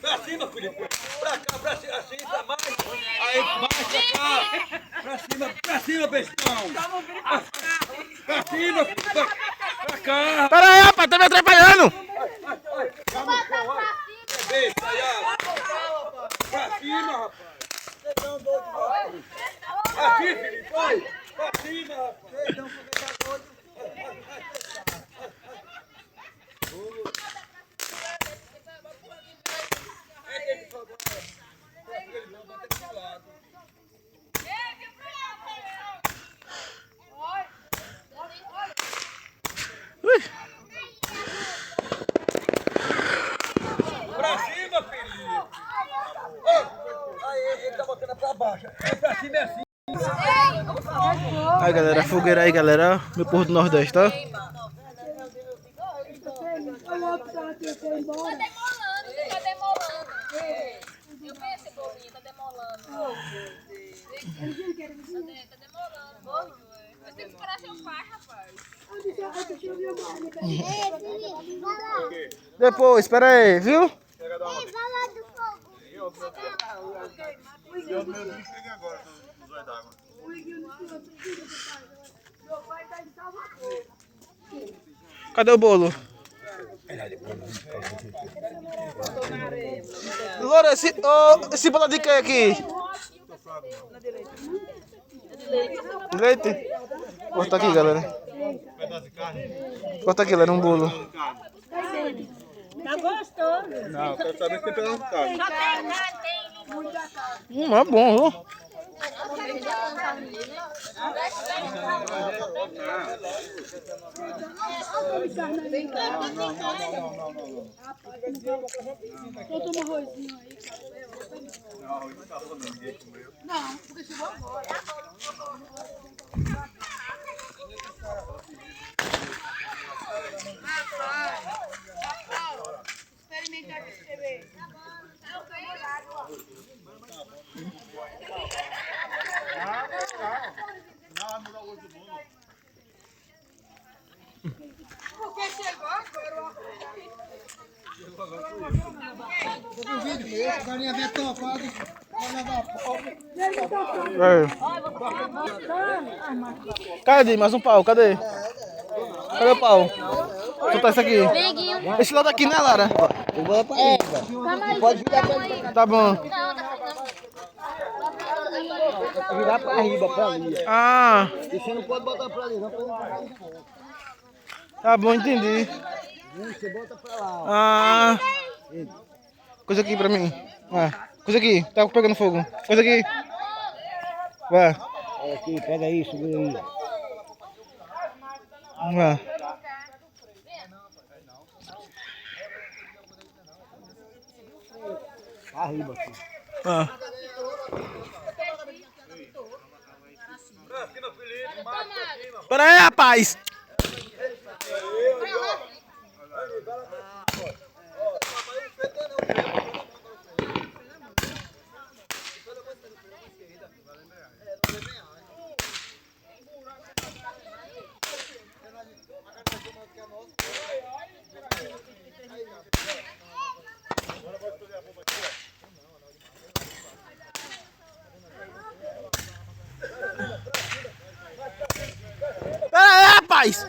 Pra cima, Felipe. Pra cá, pra cima, assim, pra mais. Aí, mais pra cá. Pra cima, bestão. Pra cima, pra cá. Pera aí, rapaz, tá me atrapalhando. Besta, aí, ó. Pra cima, rapaz. Aqui, Felipe, vai. Pra cima, rapaz. Pra cima, Felipe. Aí, ele tá botando pra baixo. É pra cima, é assim. Aí, galera, a fogueira aí, galera. Meu povo do Nordeste, ó. Tá demolando, tá demolando. Eu penso, bolinha, tá demolando. Tá demolando. Mas tem que esperar seu pai, rapaz. Depois, espera aí, viu? Cadê o bolo? Loura, esse bolo de que aqui? Leite? Corta aqui, galera. Corta aqui, galera, um bolo. Tá gostoso. Não, quero saber se tem pedaço de carne. Só tem carne, tem. É bom, viu? Bota um arrozinho aí, não, porque chegou agora. Experimenta aqui pra você ver. Porque chegou agora. Cadê? Mais um pau, cadê? Cadê o pau? Soltar esse aqui. Esse lado aqui, né, Lara? Pode virar pra Tá bom. Virar pra riba, pra ali. Ah, Você não pode botar pra ali, não. tá bom, entendi. Você bota pra lá, ó. Ah, coisa aqui pra mim. Vai. Coisa aqui, tá pegando fogo. Coisa aqui. Vai. É aqui, pega aí, segura aí. Vai. Pra riba, aqui. Ah. Pra cima, Felipe. Mais pra cima. Pera aí, rapaz. Pera aí, rapaz.